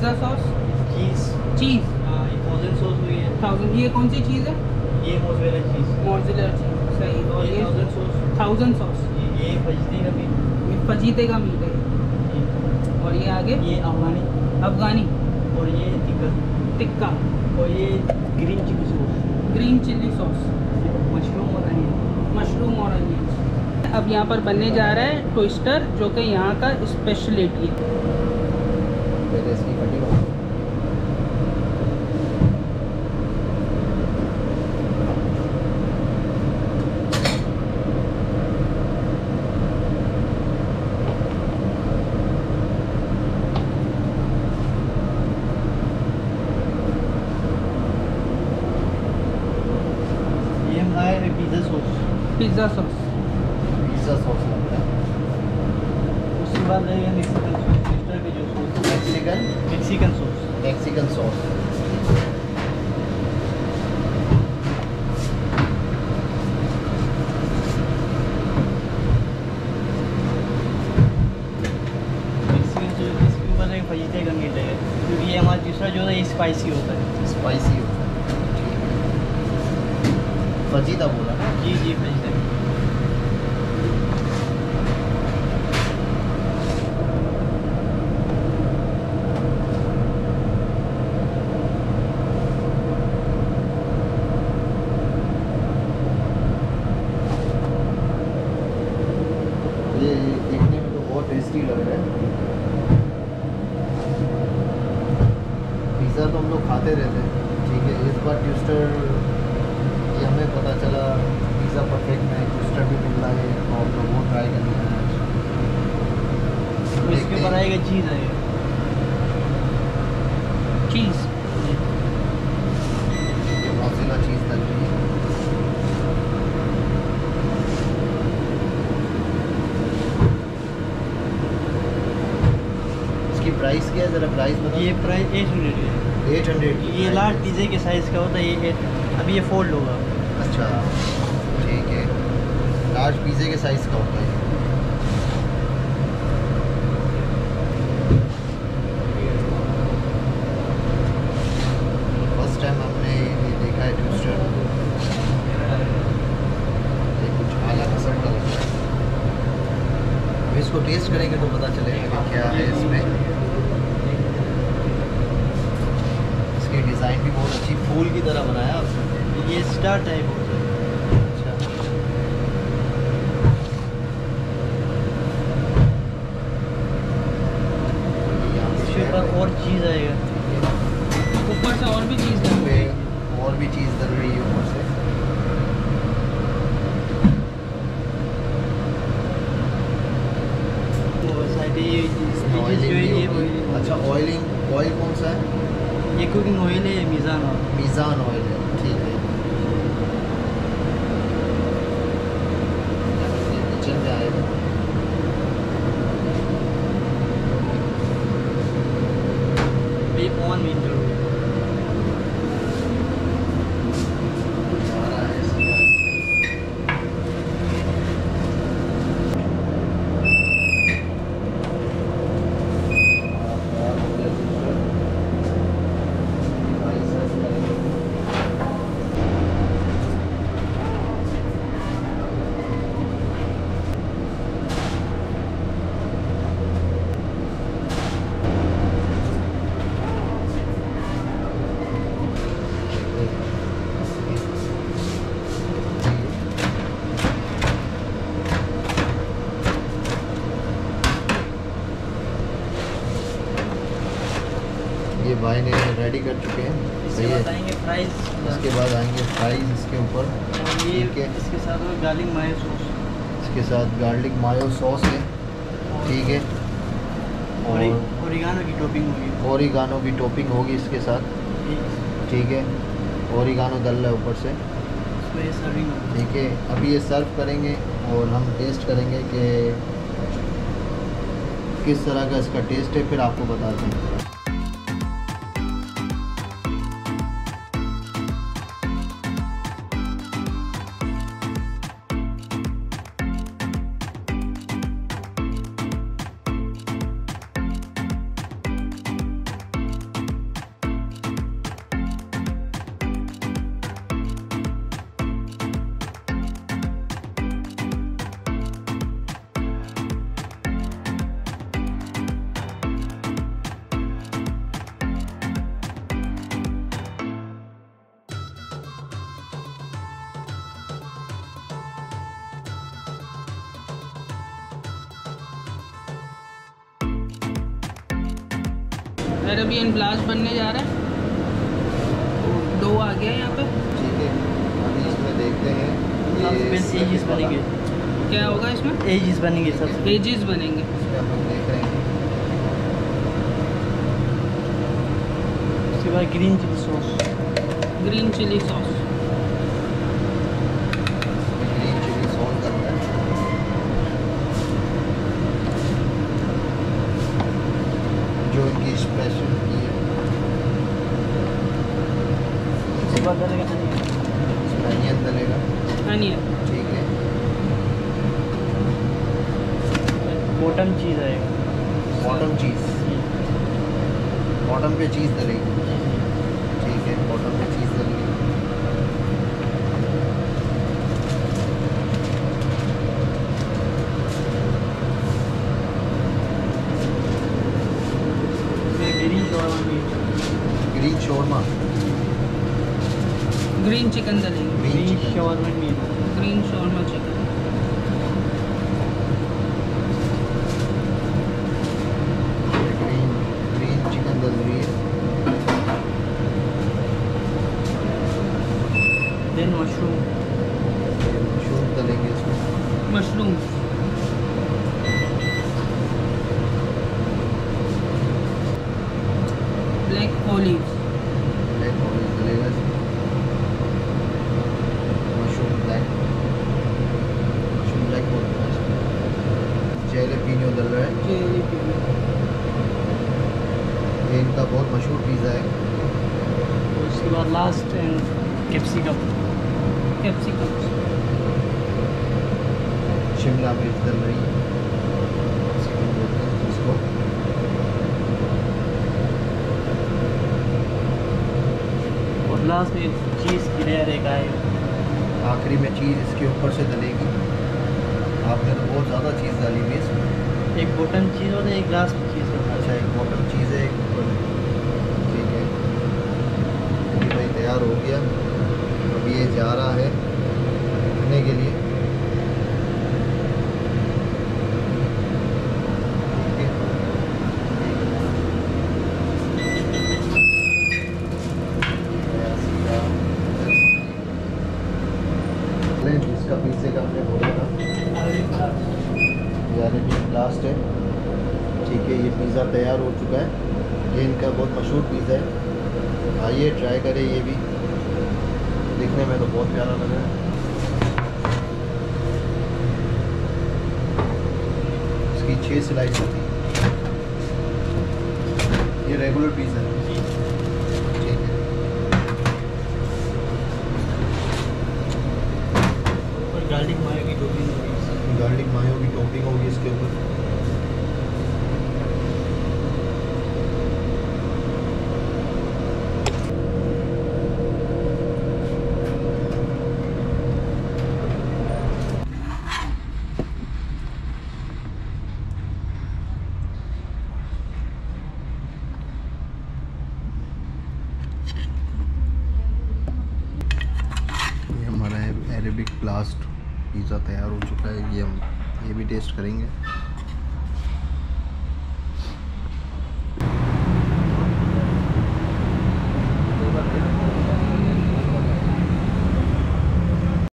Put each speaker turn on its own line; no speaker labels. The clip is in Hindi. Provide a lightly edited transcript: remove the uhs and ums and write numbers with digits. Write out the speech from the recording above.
पिज़्ज़ा सॉस, चीज़
हाँ, ये 1000 सॉस हुई है।
1000। ये कौन सी चीज़ है?
ये मोज़रेला चीज़।
मोज़रेला चीज़, सही। और ये
1000 सॉस।
1000 सॉस,
ये फजदी का मीट।
ये फजीते का मीट है। और ये आगे
ये अफगानी।
अफगानी,
और ये
टिक्का,
और ये green chilli sauce.
Green chilli sauce,
mushroom और अनियन।
मशरूम और अनियन। अब यहाँ पर बनने जा रहा है ट्विस्टर, जो कि यहाँ का स्पेशलिटी है।
पहले इसकी कटिंग हो।
ये हम लाए हैं pizza sauce.
Pizza sauce,
pizza sauce लगता है।
उसके बाद लगेगा मेक्सिकन सॉस। ट्विस्टर के जो sauce, Mexican sauce.
Mexican sauce.
Mexican sauce इसके ऊपर एक फजीते का मीट है, क्योंकि ये हमारा दूसरा जो है ये स्पाइसी होता है।
स्पाइसी होता है। फजीदा बोला ना।
जी जी फजीते।
ये देखने में तो बहुत टेस्टी लग रहा है। पिज़्ज़ा तो हम लोग खाते रहते हैं, ठीक है। इस बार ट्विस्टर, ये हमें पता चला पिज़्ज़ा परफेक्ट में ट्विस्टर भी मिल रहा है, और हम लोग वो ट्राई करने हैं आज।
तो इसके ऊपर आएगा चीज़ आएगा।
चीज़,
मोज़रेला चीज़ लग रही है। इसकी प्राइस क्या है, ज़रा प्राइस बता।
ये प्राइस 800 है।
800।
ये लार्ज पिज़्ज़े के साइज़ का होता है। ये अभी ये फोल्ड होगा।
अच्छा, ठीक है। लार्ज पिज़्ज़े के साइज़ का होता है। फर्स्ट टाइम हमने ये देखा है ट्विस्टर। ये कुछ अलग किस्म का लग रहा है। अब इसको टेस्ट करेंगे तो पता चलेगा कि क्या है इसमें। इसकी डिज़ाइन भी बहुत अच्छी फूल की तरह बनाया आपने।
ये स्टार टाइप होता है।
अच्छा, यहाँ पे
इसके ऊपर और चीज़ आएगा।
ऊपर से और भी चीज़
यहाँ
है।
पे और भी चीज़ डल रही है ऊपर से।
वो साइड ये जो
ऑयलिंग
है
भी
ये
होगी।
ऑयल।
अच्छा, ऑयल कौन सा है?
ये कुकिंग ऑयल है, ये मीज़ान ऑयल।
मीज़ान ऑयल है, ठीक है। ये किचन में आएगा।
ये 1 मीटर।
आ रहा है इसका। ये भाई ने रेडी कर चुके हैं,
इसके
सही है।
बाद आएंगे फ्राइज।
इसके बाद आएंगे फ्राइज इसके ऊपर,
और ये
ठीक है।
इसके साथ में गार्लिक मायो सॉस।
इसके साथ गार्लिक मायो सॉस है, ठीक है।
और
और
ओरिगानो की टॉपिंग होगी।
ओरिगानो की टॉपिंग होगी इसके साथ, ठीक है। ओरिगानो डल रहा है ऊपर से,
इसको ये सर्विंग होगी।
ठीक है। अभी ये सर्व करेंगे और हम टेस्ट करेंगे कि किस तरह का इसका टेस्ट है, फिर आपको बताते हैं।
अरेबियन ब्लास्ट बनने जा रहा है। डो आ गया यहाँ पे।
ठीक है, अभी इसमें देखते हैं
एजिस बनेंगे।
क्या होगा इसमें?
एजिस बनेंगे, सब
वेजेस बनेंगे।
इसमें हम लोग देख रहे हैं।
उसके बाद green chilli sauce.
Green chilli sauce.
Green chilli sauce करना है। जो इनकी स्पेशल की है।
उसके बाद डलेगा अनियन।
इसमें अनियन डलेगा।
अनियन।
ठीक है।
बॉटम चीज़ आएगा।
बॉटम चीज़, बॉटम पे चीज़ डलेगी। ठीक है, बॉटम पे चीज़ डलेगी। ग्रीन शोरमा,
ग्रीन चिकन डलेगी।
Green chicken,
shawarma meat.
Green shawarma chicken.
Green chicken डल रही है।
Then mushroom.
मशरूम डलेंगे इसमें।
Mushroom. Black olives.
Black olive डलेगा इसमें। मशरूम ब्लैक बोलते हैं इसको। जैलेपिनो डल रहा है। ये इनका बहुत मशहूर पिज़्ज़ा है।
उसके बाद लास्ट कैप्सिकम।
कैप्सिकम।
शिमला मिर्च डल रही है, कैप्सिकम बोलते हैं उसको।
और लास्ट में चीज़ की लेयर एक आएगा।
आखिरी में चीज़ इसके ऊपर से डलेगी। आपने तो बहुत ज़्यादा चीज़ डाली हुई है इसमें।
एक बॉटम चीज़ और एक लास्ट चीज़ होता
अच्छा, एक बॉटम चीज़ है, एक ऊपर। ठीक है, अभी भाई तैयार हो गया। अभी ये जा रहा है रखने के लिए। जिसका पिज़्ज़े का हमने बोला था, ये अरेबियन ब्लास्ट है। ठीक है, ये पिज़्ज़ा तैयार हो चुका है। ये इनका बहुत मशहूर पिज़्ज़ा है। आइए ट्राई करें। ये भी दिखने में तो बहुत प्यारा लग रहा है। इसकी 6 स्लाइस होती है। ये रेगुलर पिज़्ज़ा है। ठीक है,
और गार्लिक मायो की टोपिंग होगी।
गार्लिक मायो की टॉपिंग होगी इसके ऊपर। ये हमारा अरेबिक ब्लास्ट पिज़्ज़ा तैयार हो चुका है। ये हम ये भी टेस्ट करेंगे।